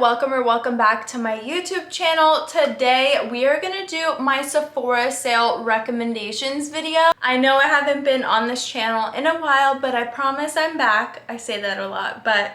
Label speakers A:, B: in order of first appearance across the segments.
A: welcome back to my YouTube channel. Today we are gonna do my Sephora sale recommendations video. I know I haven't been on this channel in a while, but I promise I'm back. I say that a lot, but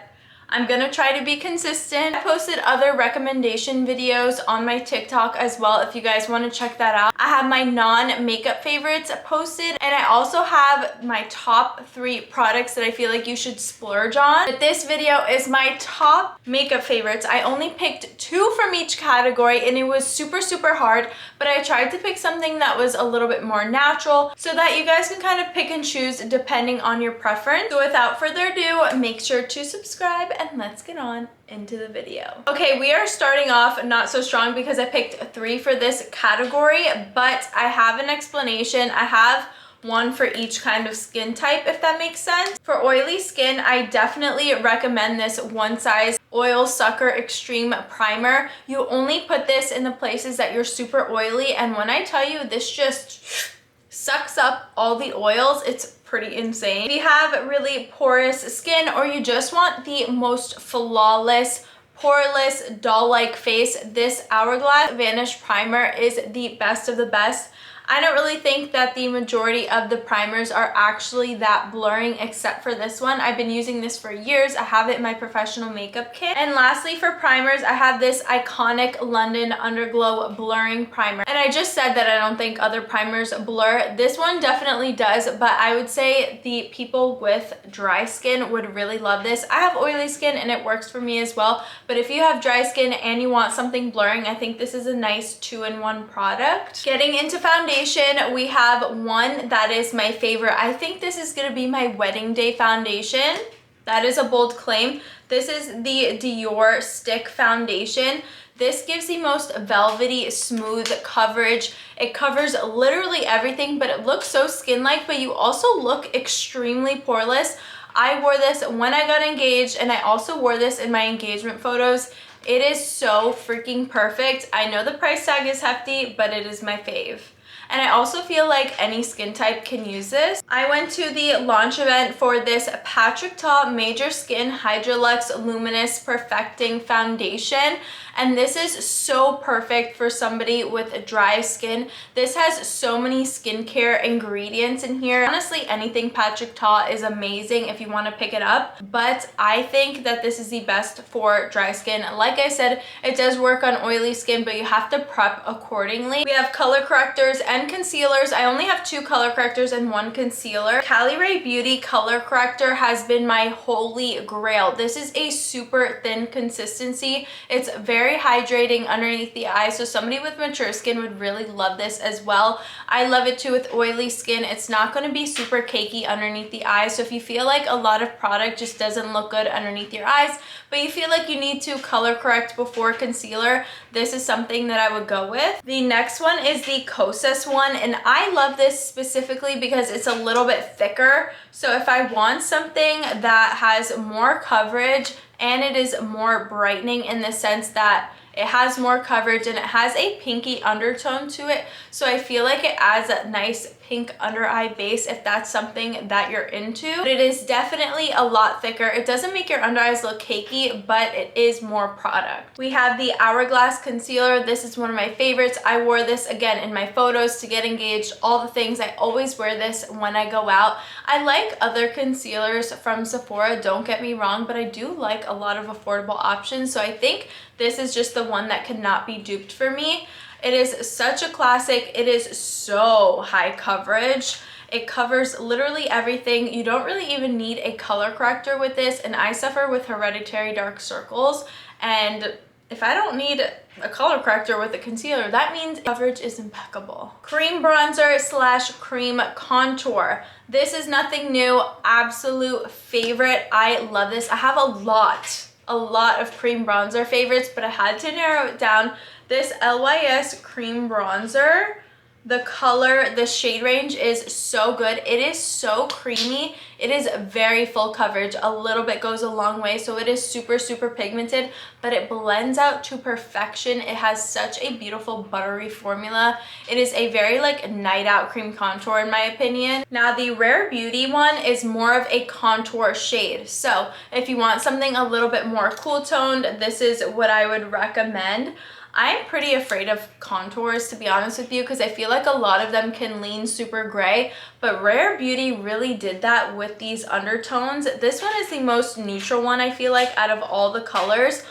A: I'm gonna try to be consistent. I posted other recommendation videos on my TikTok as well if you guys want to check that out. I have my non-makeup favorites posted, and I also have my top 3 products that I feel like you should splurge on. But this video is my top makeup favorites. I only picked 2 from each category and it was super hard, but I tried to pick something that was a little bit more natural so that you guys can kind of pick and choose depending on your preference. So without further ado, make sure to subscribe and let's get on into the video. Okay, we are starting off not so strong because I picked 3 for this category, but I have an explanation. I have one for each kind of skin type, if that makes sense. For oily skin, I definitely recommend this One Size Oil Sucker Extreme Primer. You only put this in the places that you're super oily, and when I tell you, this just sucks up all the oils. It's pretty insane. If you have really porous skin or you just want the most flawless, poreless, doll-like face, this Hourglass Vanish Primer is the best of the best. I don't really think that the majority of the primers are actually that blurring except for this one. I've been using this for years. I have it in my professional makeup kit. And lastly, for primers, I have this iconic London Underglow Blurring Primer. And I just said that I don't think other primers blur. This one definitely does, but I would say the people with dry skin would really love this. I have oily skin and it works for me as well, but if you have dry skin and you want something blurring, I think this is a nice 2-in-1 product. Getting into foundation, we have one that is my favorite. I think this is gonna be my wedding day foundation. That is a bold claim. This is the Dior Stick Foundation. This gives the most velvety, smooth coverage. It covers literally everything, but it looks so skin-like, but you also look extremely poreless. I wore this when I got engaged, and I also wore this in my engagement photos. It is so freaking perfect. I know the price tag is hefty, but it is my fave. And I also feel like any skin type can use this. I went to the launch event for this Patrick Ta Major Skin Hydrolux Luminous Perfecting Foundation. And this is so perfect for somebody with dry skin. This has so many skincare ingredients in here. Honestly, anything Patrick Ta is amazing if you want to pick it up. But I think that this is the best for dry skin. Like I said, it does work on oily skin, but you have to prep accordingly. We have color correctors and concealers. I only have 2 color correctors and 1 concealer. Cali Ray Beauty color corrector has been my holy grail. This is a super thin consistency. It's very hydrating underneath the eye, so somebody with mature skin would really love this as well. I love it too with oily skin. It's not going to be super cakey underneath the eye, so if you feel like a lot of product just doesn't look good underneath your eyes, but you feel like you need to color correct before concealer, this is something that I would go with. The next one is the Kosas one, and I love this specifically because it's a little bit thicker. So if I want something that has more coverage and it is more brightening in the sense that it has more coverage and it has a pinky undertone to it, so I feel like it adds a nice pink under eye base if that's something that you're into. But it is definitely a lot thicker. It doesn't make your under eyes look cakey, but it is more product. We have the Hourglass Concealer. This is one of my favorites. I wore this again in my photos to get engaged, all the things. I always wear this when I go out. I like other concealers from Sephora, don't get me wrong, but I do like a lot of affordable options, so I think this is just the one that cannot be duped for me. It is such a classic. It is so high coverage. It covers literally everything. You don't really even need a color corrector with this, and I suffer with hereditary dark circles, and if I don't need a color corrector with a concealer, that means coverage is impeccable. Cream bronzer slash cream contour. This is nothing new. Absolute favorite. I love this. I have a lot of cream bronzer favorites, but I had to narrow it down. This LYS cream bronzer, the color, the shade range is so good. It is so creamy. It is very full coverage. A little bit goes a long way, so it is super, super pigmented, but it blends out to perfection. It has such a beautiful buttery formula. It is a very like night out cream contour in my opinion. Now the Rare Beauty one is more of a contour shade. So if you want something a little bit more cool toned, this is what I would recommend. I'm pretty afraid of contours, to be honest with you, because I feel like a lot of them can lean super gray, but Rare Beauty really did that with these undertones. This one is the most neutral one, I feel like, out of all the colors,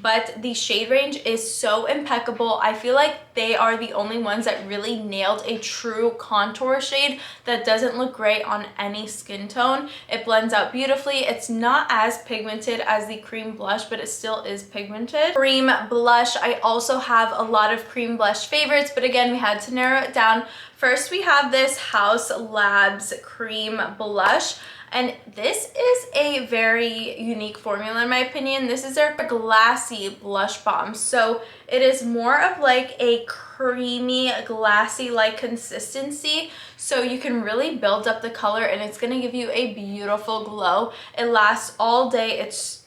A: but the shade range is so impeccable. I feel like they are the only ones that really nailed a true contour shade that doesn't look great on any skin tone. It blends out beautifully. It's not as pigmented as the cream blush, but it still is pigmented. Cream blush, I also have a lot of cream blush favorites, but again, we had to narrow it down. First, we have this House Labs cream blush. And this is a very unique formula in my opinion. This is their glassy blush bomb. So it is more of like a creamy, glassy like consistency. So you can really build up the color and it's gonna give you a beautiful glow. It lasts all day. It's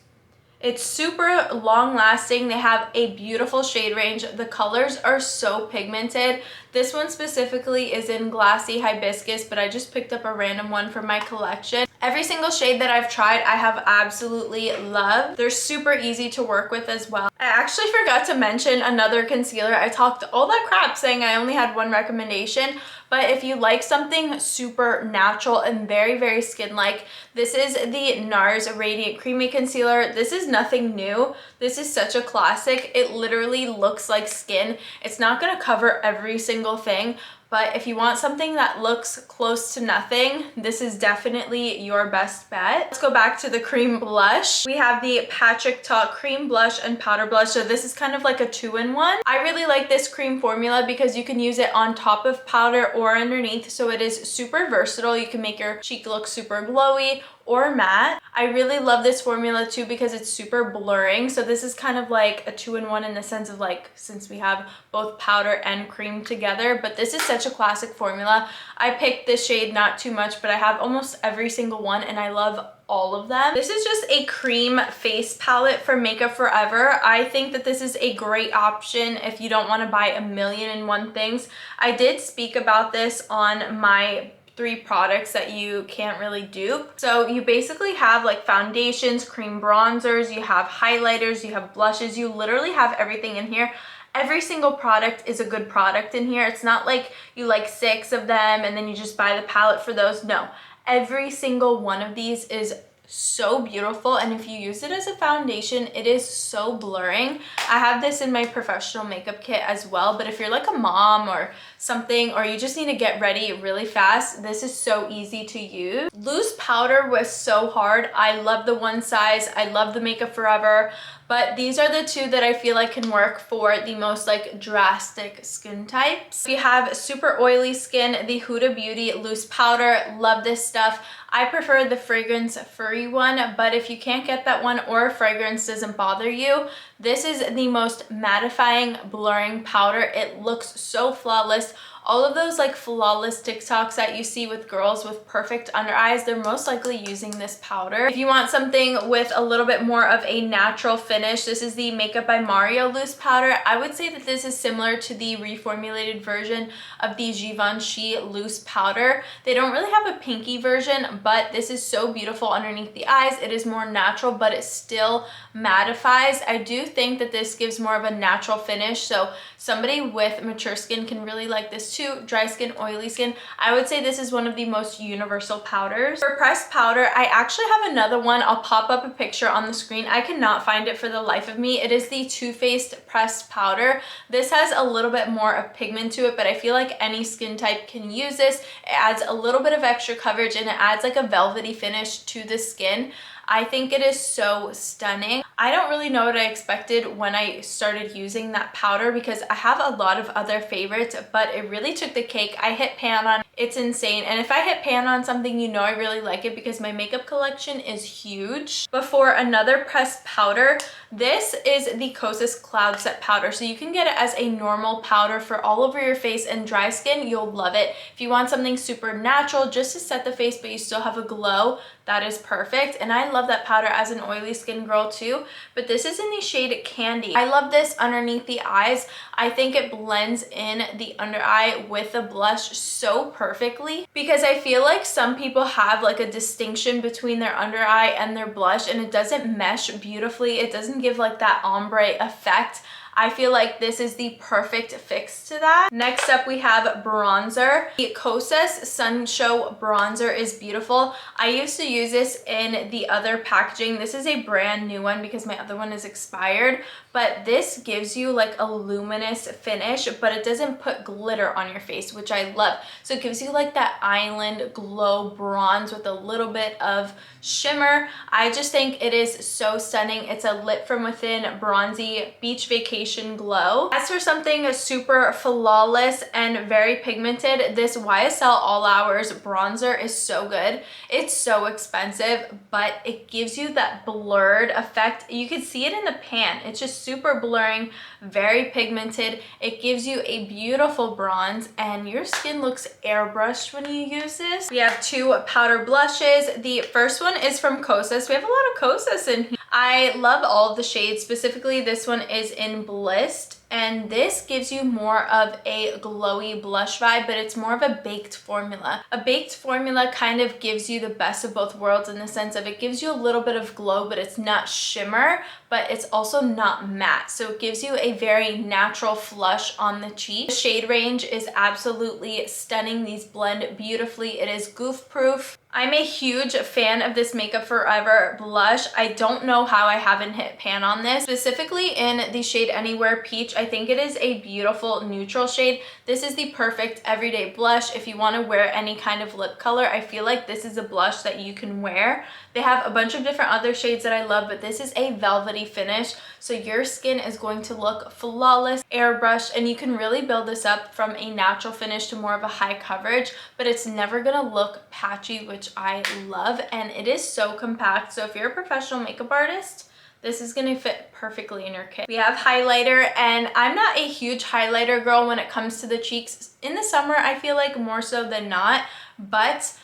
A: super long lasting. They have a beautiful shade range. The colors are so pigmented. This one specifically is in Glassy Hibiscus, but I just picked up a random one from my collection. Every single shade that I've tried, I have absolutely loved. They're super easy to work with as well. I actually forgot to mention another concealer. I talked all that crap saying I only had one recommendation, but if you like something super natural and very, very skin-like, this is the NARS Radiant Creamy Concealer. This is nothing new. This is such a classic. It literally looks like skin. It's not gonna cover every single thing, but if you want something that looks close to nothing, this is definitely your best bet. Let's go back to the cream blush. We have the Patrick Ta cream blush and powder blush. So this is kind of like a 2-in-1. I really like this cream formula because you can use it on top of powder or underneath. So it is super versatile. You can make your cheek look super glowy or matte. I really love this formula too because it's super blurring. So this is kind of like a 2-in-1 in the sense of like, since we have both powder and cream together, but this is such a classic formula. I picked this shade not too much, but I have almost every single one and I love all of them. This is just a cream face palette for Makeup Forever. I think that this is a great option if you don't want to buy 1,000,001 things. I did speak about this on my 3 products that you can't really dupe. So you basically have like foundations, cream bronzers, you have highlighters, you have blushes, you literally have everything in here. Every single product is a good product in here. It's not like you like 6 of them and then you just buy the palette for those. No, every single one of these is so beautiful, and if you use it as a foundation, it is so blurring. I have this in my professional makeup kit as well, but if you're like a mom or something, or you just need to get ready really fast, this is so easy to use. Loose powder was so hard. I love the One Size, I love the Makeup Forever, but these are the 2 that I feel like can work for the most like drastic skin types. If you have super oily skin, the Huda Beauty loose powder, love this stuff. I prefer the fragrance-free one, but if you can't get that one or fragrance doesn't bother you, this is the most mattifying, blurring powder. It looks so flawless. All of those like flawless TikToks that you see with girls with perfect under eyes, they're most likely using this powder. If you want something with a little bit more of a natural finish, this is the Makeup by Mario loose powder. I would say that this is similar to the reformulated version of the Givenchy loose powder. They don't really have a pinky version, but this is so beautiful underneath the eyes. It is more natural, but it still mattifies. I do think that this gives more of a natural finish, so somebody with mature skin can really like this too. Dry skin, oily skin, I would say this is one of the most universal powders. For pressed powder, I actually have another one. I'll pop up a picture on the screen. I cannot find it for the life of me. It is the Too Faced pressed powder. This has a little bit more of pigment to it, but I feel like any skin type can use this. It adds a little bit of extra coverage and it adds like a velvety finish to the skin. I think it is so stunning. I don't really know what I expected when I started using that powder because I have a lot of other favorites, but it really took the cake. I hit pan on It's insane. And if I hit pan on something, you know I really like it because my makeup collection is huge. Before another pressed powder, this is the Kosas Cloud Set Powder. So you can get it as a normal powder for all over your face, and dry skin, you'll love it. If you want something super natural just to set the face but you still have a glow, that is perfect. And I love that powder as an oily skin girl too, but this is in the shade Candy. I love this underneath the eyes. I think it blends in the under eye with the blush so perfectly, because I feel like some people have like a distinction between their under eye and their blush and it doesn't mesh beautifully. It doesn't give like that ombre effect. I feel like this is the perfect fix to that. Next up, we have bronzer. The Kosas Sun Show bronzer is beautiful. I used to use this in the other packaging. This is a brand new one because my other one is expired, but this gives you like a luminous finish, but it doesn't put glitter on your face, which I love. So it gives you like that island glow bronze with a little bit of shimmer. I just think it is so stunning. It's a lit from within bronzy beach vacation glow. As for something super flawless and very pigmented, this YSL All Hours bronzer is so good. It's so expensive, but it gives you that blurred effect. You can see it in the pan. It's just super blurring, very pigmented. It gives you a beautiful bronze and your skin looks airbrushed when you use this. We have two powder blushes. The first one is from Kosas. We have a lot of Kosas in here. I love all of the shades. Specifically, this one is in Blissed, and this gives you more of a glowy blush vibe, but it's more of a baked formula. A baked formula kind of gives you the best of both worlds in the sense of it gives you a little bit of glow, but it's not shimmer, but it's also not matte. So it gives you a very natural flush on the cheek. The shade range is absolutely stunning. These blend beautifully. It is goof proof. I'm a huge fan of this Makeup Forever blush. I don't know how I haven't hit pan on this. Specifically in the shade Anywhere Peach, I think it is a beautiful neutral shade. This is the perfect everyday blush. If you want to wear any kind of lip color, I feel like this is a blush that you can wear. They have a bunch of different other shades that I love, but this is a velvety finish. So your skin is going to look flawless, airbrushed, and you can really build this up from a natural finish to more of a high coverage, but it's never gonna look patchy, which I love. And it is so compact. So if you're a professional makeup artist, this is gonna fit perfectly in your kit. We have highlighter, and I'm not a huge highlighter girl when it comes to the cheeks. In the summer, I feel like more so than not, but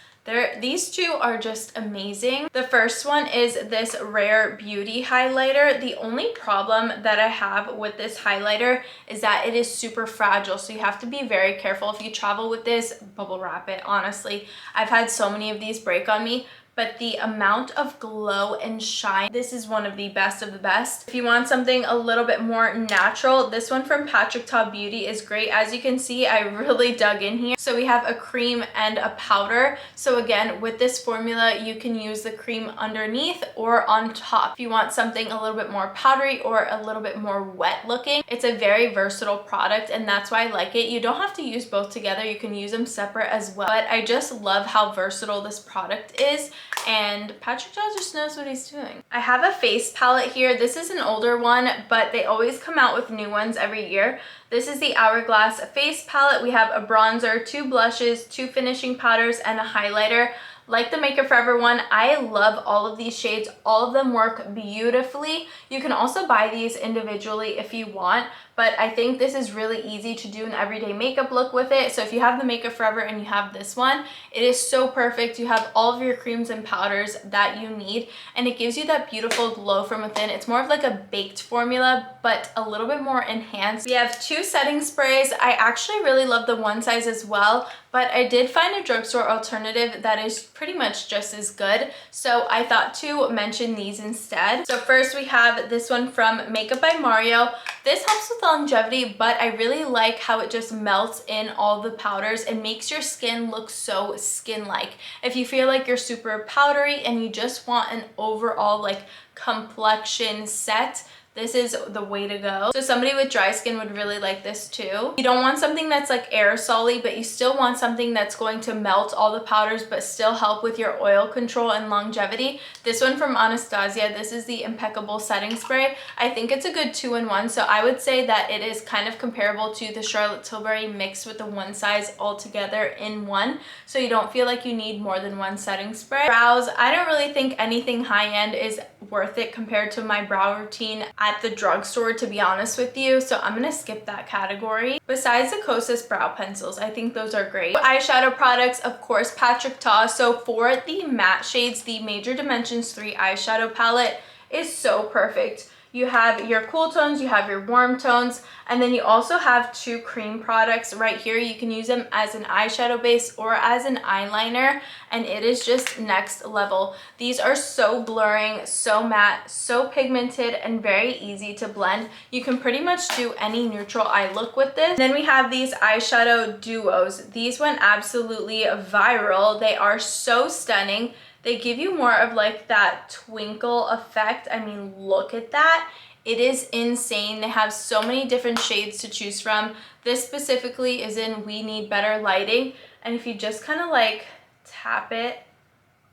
A: these two are just amazing. The first one is this Rare Beauty highlighter. The only problem that I have with this highlighter is that it is super fragile, so you have to be very careful. If you travel with this, bubble wrap it, honestly. I've had so many of these break on me, but the amount of glow and shine, this is one of the best of the best. If you want something a little bit more natural, this one from Patrick Ta Beauty is great. As you can see, I really dug in here. So we have a cream and a powder. So again, with this formula, you can use the cream underneath or on top. If you want something a little bit more powdery or a little bit more wet looking, it's a very versatile product, and that's why I like it. You don't have to use both together. You can use them separate as well. But I just love how versatile this product is, and Patrick Ta just knows what he's doing. I have a face palette here. This is an older one, but they always come out with new ones every year. This is the Hourglass face palette. We have a bronzer, two blushes, two finishing powders, and a highlighter. Like the Makeup Forever one, I love all of these shades. All of them work beautifully. You can also buy these individually if you want, but I think this is really easy to do an everyday makeup look with it. So if you have the Makeup Forever and you have this one, it is so perfect. You have all of your creams and powders that you need, and it gives you that beautiful glow from within. It's more of like a baked formula, but a little bit more enhanced. We have two setting sprays. I actually really love the one size as well, but I did find a drugstore alternative that is pretty much just as good, so I thought to mention these instead. So first we have this one from Makeup by Mario. This helps with longevity, but I really like how it just melts in all the powders and makes your skin look so skin-like. If you feel like you're super powdery and you just want an overall like complexion set, this is the way to go. So somebody with dry skin would really like this too. You don't want something that's like aerosol-y, but you still want something that's going to melt all the powders but still help with your oil control and longevity. This one from Anastasia, this is the Impeccable Setting Spray. I think it's a good 2-in-1, so I would say that it is kind of comparable to the Charlotte Tilbury mixed with the One Size all together in one, so you don't feel like you need more than one setting spray. Brows, I don't really think anything high-end is worth it compared to my brow routine at the drugstore, to be honest with you, so I'm gonna skip that category. Besides the Kosas brow pencils, I think those are great. Eyeshadow products, of course, Patrick Ta. So for the matte shades, the Major Dimensions 3 eyeshadow palette is so perfect. You have your cool tones, you have your warm tones, and then you also have 2 cream products right here. You can use them as an eyeshadow base or as an eyeliner, and it is just next level. These are so blurring, so matte, so pigmented, and very easy to blend. You can pretty much do any neutral eye look with this. Then we have these eyeshadow duos. These went absolutely viral. They are so stunning. They give you more of like that twinkle effect. I mean, look at that. It is insane. They have so many different shades to choose from. This specifically is in We Need Better Lighting. And if you just kind of like tap it,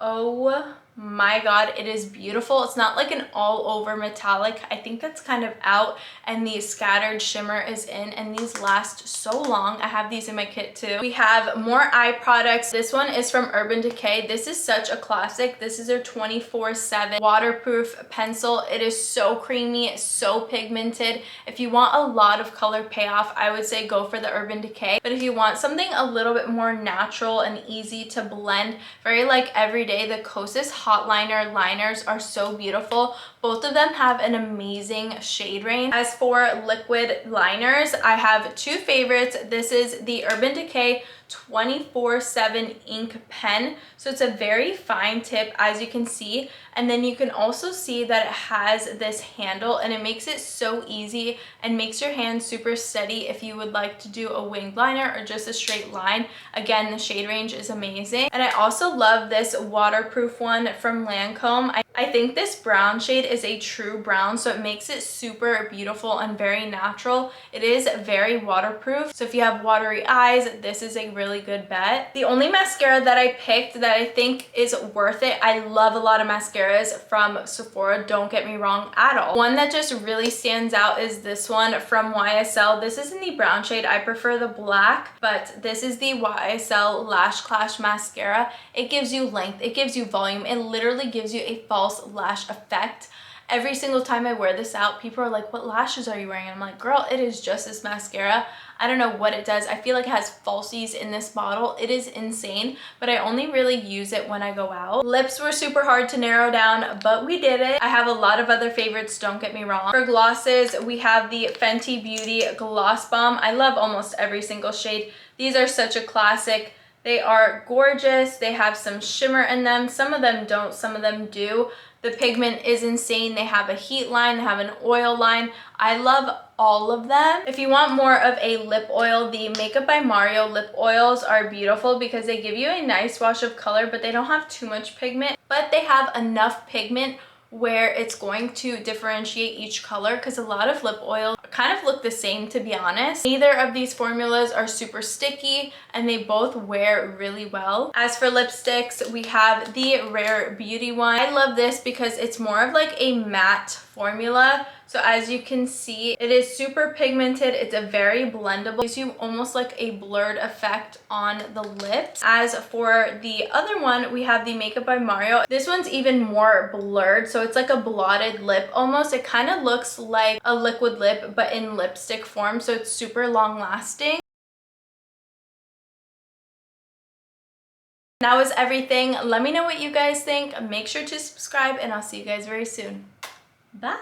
A: oh my god, it is beautiful. It's not like an all over metallic. I think that's kind of out, and the scattered shimmer is in, and these last so long. I have these in my kit too. We have more eye products. This one is from Urban Decay. This is such a classic. This is their 24/7 waterproof pencil. It is so creamy, so pigmented. If you want a lot of color payoff, I would say go for the Urban Decay. But if you want something a little bit more natural and easy to blend, very like everyday, the Kosas Hot Liner liners are so beautiful. Both of them have an amazing shade range. As for liquid liners, I have 2 favorites. This is the Urban Decay 24/7 ink pen. So it's a very fine tip, as you can see, and then you can also see that it has this handle, and it makes it so easy and makes your hand super steady if you would like to do a winged liner or just a straight line. Again, the shade range is amazing. And I also love this waterproof one from Lancome. I think this brown shade is a true brown, so it makes it super beautiful and very natural. It is very waterproof, so if you have watery eyes, this is a really good bet. The only mascara that I picked that I think is worth it, I love a lot of mascaras from Sephora, don't get me wrong at all. One that just really stands out is this one from YSL. This is in the brown shade. I prefer the black, but this is the YSL Lash Clash mascara. It gives you length, it gives you volume, it literally gives you a false lash effect. Every single time I wear this out, people are like, what lashes are you wearing? And I'm like, girl, it is just this mascara. I don't know what it does. I feel like it has falsies in this bottle. It is insane, but I only really use it when I go out. Lips were super hard to narrow down, but we did it. I have a lot of other favorites, don't get me wrong. For glosses, we have the Fenty Beauty Gloss Bomb. I love almost every single shade. These are such a classic. They are gorgeous. They have some shimmer in them. Some of them don't, some of them do. The pigment is insane. They have a heat line, they have an oil line. I love all of them. If you want more of a lip oil, the Makeup by Mario lip oils are beautiful because they give you a nice wash of color, but they don't have too much pigment. But they have enough pigment where it's going to differentiate each color, because a lot of lip oils kind of look the same, to be honest. Neither of these formulas are super sticky, and they both wear really well. As for lipsticks, we have the Rare Beauty one. I love this because it's more of like a matte formula. So as you can see, it is super pigmented. It's a very blendable. It gives you almost like a blurred effect on the lips. As for the other one, we have the Makeup by Mario. This one's even more blurred. So it's like a blotted lip almost. It kind of looks like a liquid lip, but in lipstick form. So it's super long lasting. That was everything. Let me know what you guys think. Make sure to subscribe, and I'll see you guys very soon. Bye.